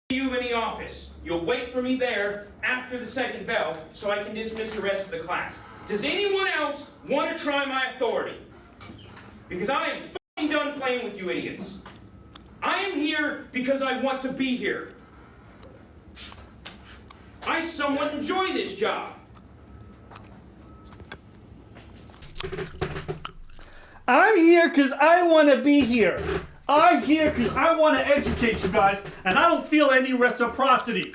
you in the office. You'll wait for me there after the second bell so I can dismiss the rest of the class. Does anyone else want to try my authority? Because I am fucking done playing with you idiots. I am here because I want to be here. I somewhat enjoy this job. I'm here because I want to be here. I'm here because I want to educate you guys, and I don't feel any reciprocity.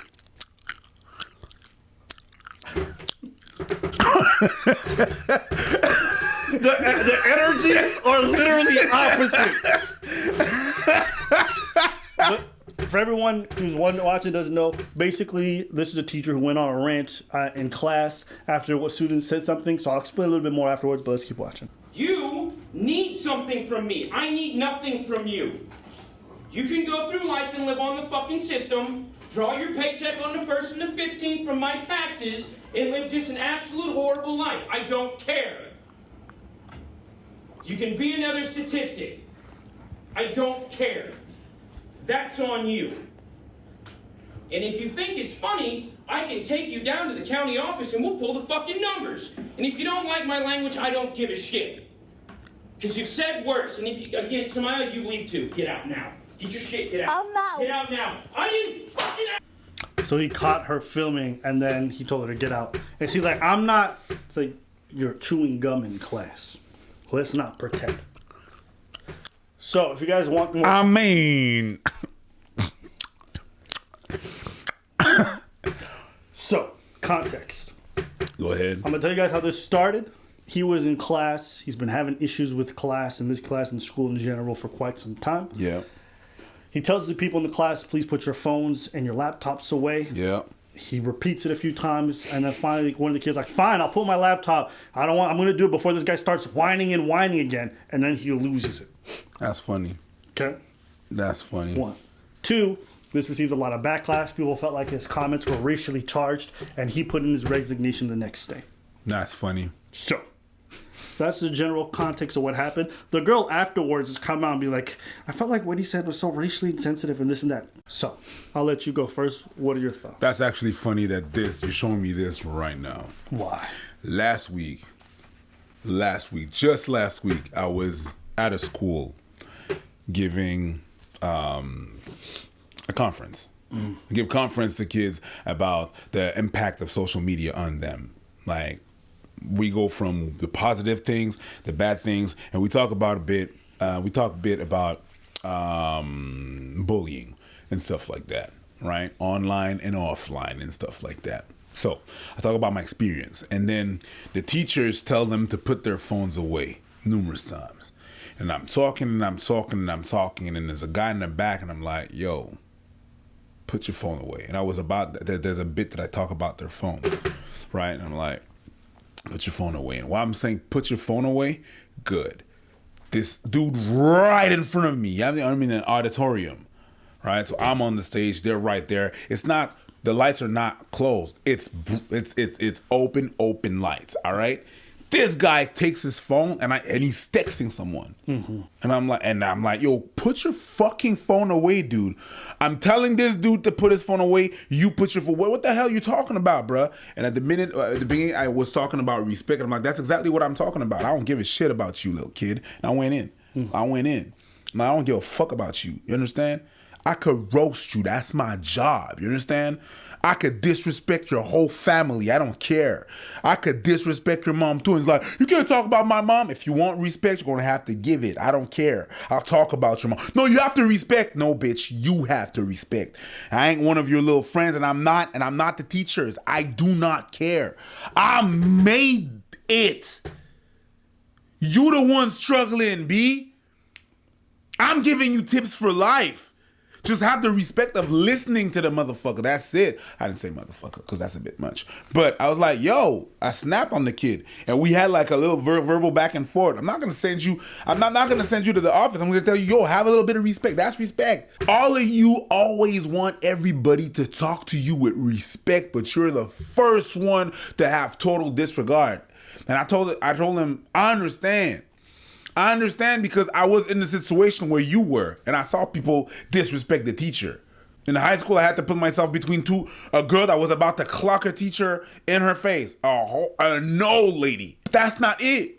the energies are literally opposite. But for everyone who's watching doesn't know, basically this is a teacher who went on a rant in class after what student said something. So I'll explain a little bit more afterwards, but let's keep watching. You need something from me. I need nothing from you. You can go through life and live on the fucking system, draw your paycheck on the 1st and the 15th from my taxes, and live just an absolute horrible life. I don't care. You can be another statistic. I don't care. That's on you. And if you think it's funny, I can take you down to the county office and we'll pull the fucking numbers. And if you don't like my language, I don't give a shit. Because you've said worse. And if you, again, Samaya, you leave too. Get out now. Get your shit, get out. I'm not. Get out now. I didn't fucking out. So he caught her filming and then he told her to get out. And she's like, I'm not. It's like, you're chewing gum in class. Let's not pretend. So if you guys want more. I mean. So, context. Go ahead. I'm going to tell you guys how this started. He was in class. He's been having issues with class and this class and school in general for quite some time. Yeah. He tells the people in the class, please put your phones and your laptops away. Yeah. He repeats it a few times, and then finally one of the kids like, fine, I'll put my laptop. I'm going to do it before this guy starts whining and whining again, and then he loses it. That's funny. Okay? That's funny. 1. 2, this received a lot of backlash. People felt like his comments were racially charged, and he put in his resignation the next day. That's funny. So, that's the general context of what happened. The girl afterwards has come out and be like, I felt like what he said was so racially insensitive and this and that. So, I'll let you go first. What are your thoughts? That's actually funny that you're showing me this right now. Why? Last week, just last week, I was at a school giving a conference. I give conference to kids about the impact of social media on them. Like, we go from the positive things, the bad things, and we talk about a bit about bullying and stuff like that, right? Online and offline and stuff like that. So I talk about my experience, and then the teachers tell them to put their phones away numerous times. And I'm talking and I'm talking and I'm talking, and then there's a guy in the back, and I'm like, yo, put your phone away. And I was there's a bit that I talk about their phone, right? And I'm like, put your phone away. And while I'm saying put your phone away, good. This dude right in front of me, I'm in an auditorium, right? So I'm on the stage, they're right there. It's not, the lights are not closed. It's open lights, all right? This guy takes his phone and he's texting someone. Mm-hmm. And I'm like, yo, put your fucking phone away, dude. I'm telling this dude to put his phone away. You put your phone away. What the hell are you talking about, bruh? And at the beginning, I was talking about respect. And I'm like, that's exactly what I'm talking about. I don't give a shit about you, little kid. And I went in. Mm-hmm. I don't give a fuck about you. You understand? I could roast you. That's my job. You understand? I could disrespect your whole family. I don't care. I could disrespect your mom too. And it's like, you can't talk about my mom. If you want respect, you're going to have to give it. I don't care. I'll talk about your mom. No, you have to respect. No, bitch, you have to respect. I ain't one of your little friends, and I'm not the teachers. I do not care. I made it. You the one struggling, B. I'm giving you tips for life. Just have the respect of listening to the motherfucker. That's it. I didn't say motherfucker because that's a bit much. But I was like, yo, I snapped on the kid. And we had like a little verbal back and forth. I'm not going to send you to the office. I'm going to tell you, yo, have a little bit of respect. That's respect. All of you always want everybody to talk to you with respect, but you're the first one to have total disregard. And I told him, I understand. I understand because I was in the situation where you were, and I saw people disrespect the teacher. In high school, I had to put myself between a girl that was about to clock her teacher in her face. A no lady. That's not it.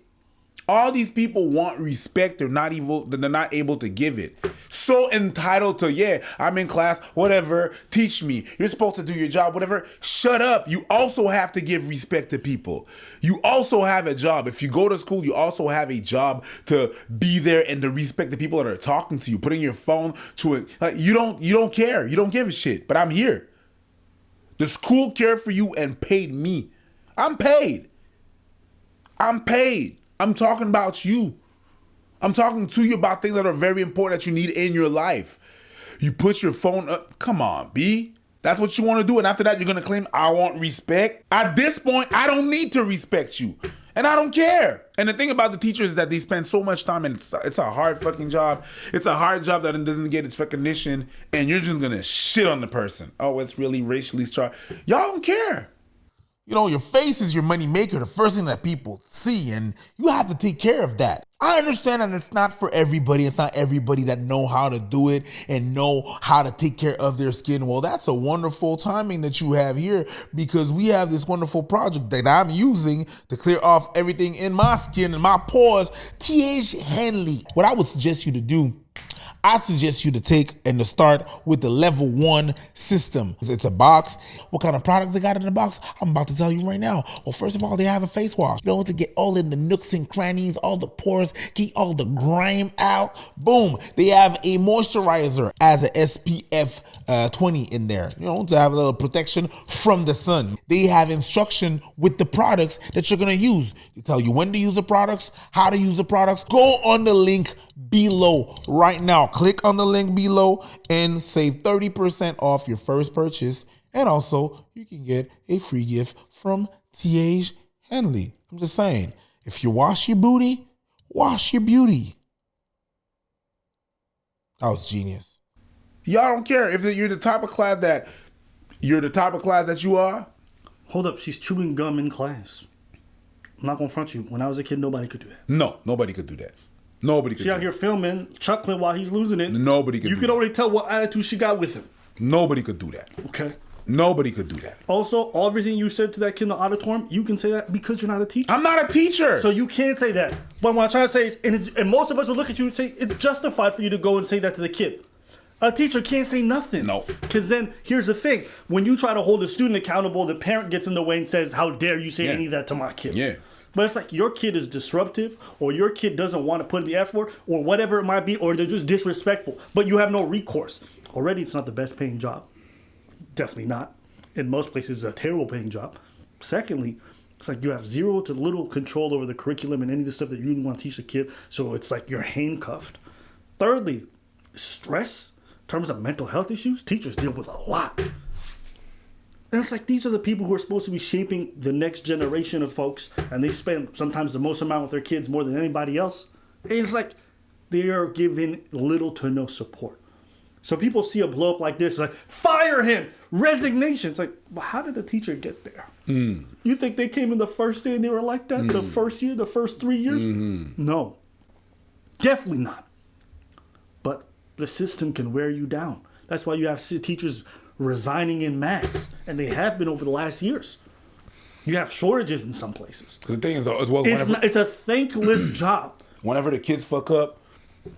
All these people want respect. They're not able to give it. So entitled to, yeah, I'm in class, whatever, teach me. You're supposed to do your job, whatever. Shut up. You also have to give respect to people. You also have a job. If you go to school, you also have a job to be there and to respect the people that are talking to you. Putting your phone to it. Like, you don't care. You don't give a shit. But I'm here. The school cared for you and paid me. I'm paid. I'm talking about you. I'm talking to you about things that are very important that you need in your life. You put your phone up. Come on, B. That's what you want to do. And after that, you're going to claim, I want respect. At this point, I don't need to respect you. And I don't care. And the thing about the teachers is that they spend so much time, and it's a hard fucking job. It's a hard job that it doesn't get its recognition. And you're just going to shit on the person. Oh, it's really racially charged. Y'all don't care. You know, your face is your money maker, the first thing that people see, and you have to take care of that. I understand that it's not for everybody. It's not everybody that know how to do it and know how to take care of their skin. Well, that's a wonderful timing that you have here, because we have this wonderful project that I'm using to clear off everything in my skin and my pores. TH Henley. What I would suggest you to do, I suggest you to take and to start with the level 1 system. It's a box. What kind of products they got in the box? I'm about to tell you right now. Well, first of all, they have a face wash. You know, to get all in the nooks and crannies, all the pores, get all the grime out. Boom. They have a moisturizer as a SPF 20 in there, you know, to have a little protection from the sun. They have instruction with the products that you're going to use. They tell you when to use the products, how to use the products. Go on the link below right now. Click on the link below and save 30% off your first purchase. And also, you can get a free gift from TH Henley. I'm just saying, if you wash your booty, wash your beauty. That was genius. Y'all don't care if you're the type of class that you are. Hold up, she's chewing gum in class. I'm not gonna front you. When I was a kid, nobody could do that. No, nobody could do that. Nobody could. She out here filming, chuckling while he's losing it. Nobody could. You could already tell what attitude she got with him. Nobody could do that. Okay. Nobody could do that. Also, everything you said to that kid in the auditorium, you can say that because you're not a teacher. I'm not a teacher. So you can't say that. But what I'm trying to say is, and most of us will look at you and say, it's justified for you to go and say that to the kid. A teacher can't say nothing. No. Because then, here's the thing. When you try to hold a student accountable, the parent gets in the way and says, how dare you say any of that to my kid? Yeah. But it's like your kid is disruptive, or your kid doesn't want to put in the effort, or whatever it might be, or they're just disrespectful. But you have no recourse. Already, it's not the best paying job. Definitely not. In most places, it's a terrible paying job. Secondly, it's like you have zero to little control over the curriculum and any of the stuff that you really want to teach a kid. So it's like you're handcuffed. Thirdly, stress. In terms of mental health issues, teachers deal with a lot. And it's like these are the people who are supposed to be shaping the next generation of folks, and they spend sometimes the most amount with their kids more than anybody else. And it's like they are given little to no support. So people see a blow up like this, like, fire him, resignation. It's like, well, how did the teacher get there? You think they came in the first day and they were like that? The first year, the first 3 years? No, definitely not. But the system can wear you down. That's why you have teachers resigning in mass, and they have been over the last years. You have shortages in some places. The thing is, as well, it's a thankless job. Whenever the kids fuck up,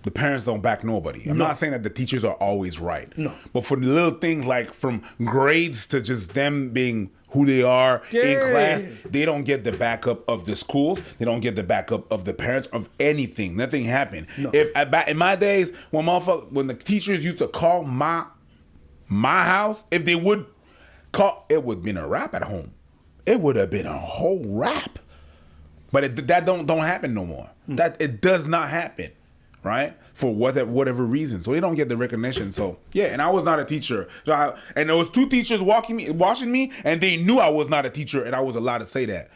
the parents don't back nobody. I'm not saying that the teachers are always right. No. But for the little things like from grades to just them being who they are in class, they don't get the backup of the schools. They don't get the backup of the parents, of anything. Nothing happened. No. In my days, when the teachers used to call my house, if they would call, it would have been a rap at home. It would have been a whole rap. But that don't happen no more. That it does not happen, right? For whatever reason. So they don't get the recognition. So yeah, and I was not a teacher. And there was 2 teachers watching me, and they knew I was not a teacher, and I was allowed to say that.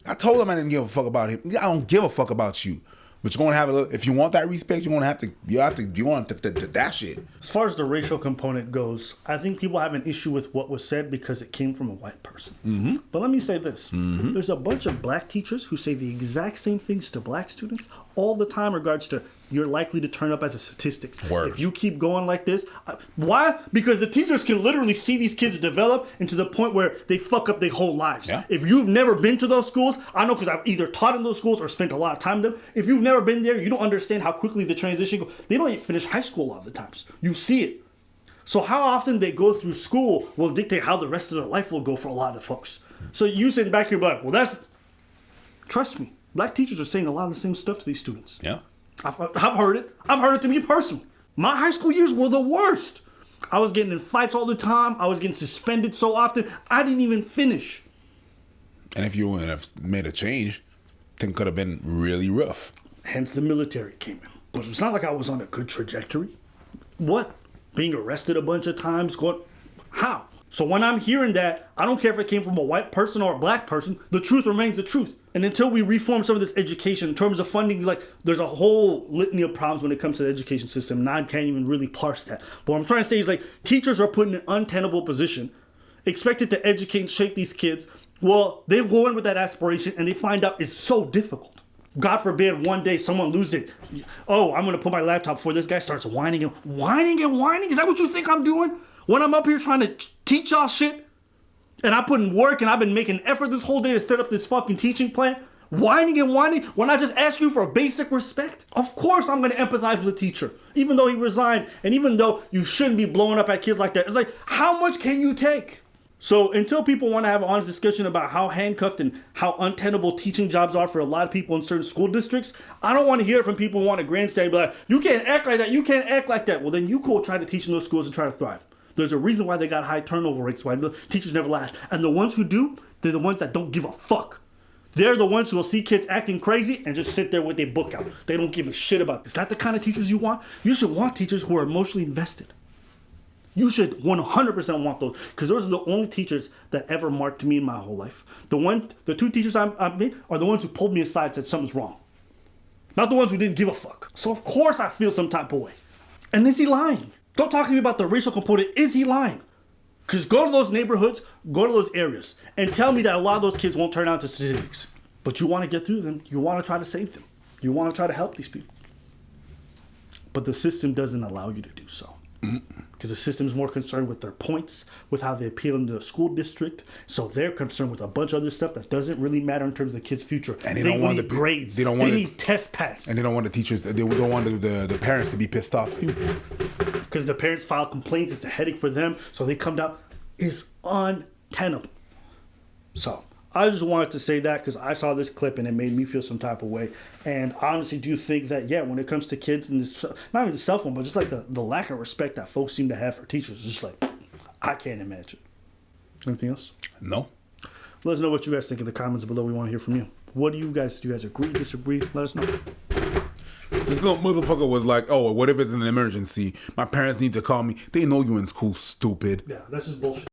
I told them I didn't give a fuck about him. I don't give a fuck about you. But you're gonna have if you want that respect, you want that shit. As far as the racial component goes, I think people have an issue with what was said because it came from a white person. But let me say this. There's a bunch of black teachers who say the exact same things to black students all the time in regards to you're likely to turn up as a statistic. Worse. If you keep going like this, why? Because the teachers can literally see these kids develop into the point where they fuck up their whole lives. Yeah. If you've never been to those schools, I know because I've either taught in those schools or spent a lot of time in them. If you've never been there, you don't understand how quickly the transition goes. They don't even finish high school a lot of the times. You see it. So how often they go through school will dictate how the rest of their life will go for a lot of the folks. So you sitting back here like, well, that's... Trust me, black teachers are saying a lot of the same stuff to these students. Yeah. I've heard it. I've heard it to me personally. My high school years were the worst. I was getting in fights all the time. I was getting suspended so often. I didn't even finish. And if you wouldn't have made a change, things could have been really rough. Hence the military came in. But it's not like I was on a good trajectory. What? Being arrested a bunch of times? How? So when I'm hearing that, I don't care if it came from a white person or a black person, the truth remains the truth. And until we reform some of this education in terms of funding, like there's a whole litany of problems when it comes to the education system, and I can't even really parse that. But what I'm trying to say is like teachers are put in an untenable position, expected to educate and shape these kids. Well, they go in with that aspiration and they find out it's so difficult. God forbid one day someone loses it. Oh, I'm going to put my laptop before this guy starts whining and whining and whining. Is that what you think I'm doing? When I'm up here trying to teach y'all shit? And I put in work and I've been making effort this whole day to set up this fucking teaching plan. Whining and whining when I just ask you for basic respect. Of course I'm going to empathize with the teacher. Even though he resigned and even though you shouldn't be blowing up at kids like that. It's like, how much can you take? So until people want to have an honest discussion about how handcuffed and how untenable teaching jobs are for a lot of people in certain school districts, I don't want to hear it from people who want to grandstand and be like, you can't act like that, you can't act like that. Well then you go try to teach in those schools and try to thrive. There's a reason why they got high turnover rates, why the teachers never last. And the ones who do, they're the ones that don't give a fuck. They're the ones who will see kids acting crazy and just sit there with their book out. They don't give a shit about it. Is that the kind of teachers you want? You should want teachers who are emotionally invested. You should 100% want those, because those are the only teachers that ever marked me in my whole life. The two teachers I've made are the ones who pulled me aside and said something's wrong. Not the ones who didn't give a fuck. So of course I feel some type of way. And is he lying? Don't talk to me about the racial component. Is he lying? Because go to those neighborhoods, go to those areas, and tell me that a lot of those kids won't turn out to statistics. But you want to get through them. You want to try to save them. You want to try to help these people. But the system doesn't allow you to do so. Because the system is more concerned with their points, with how they appeal into the school district. So they're concerned with a bunch of other stuff that doesn't really matter in terms of the kids' future. And they don't want the grades. They don't want need test pass. And they don't want the teachers. They don't want the parents to be pissed off too. Because the parents file complaints, it's a headache for them. So they come down. It's untenable. So I just wanted to say that because I saw this clip and it made me feel some type of way. And I honestly do think that, yeah, when it comes to kids and this, not even the cell phone, but just like the lack of respect that folks seem to have for teachers, is just like, I can't imagine. Anything else? No. Let us know what you guys think in the comments below. We want to hear from you. What do you guys agree, disagree? Let us know. This little motherfucker was like, oh, what if it's an emergency? My parents need to call me. They know you in school, stupid. Yeah, that's just bullshit.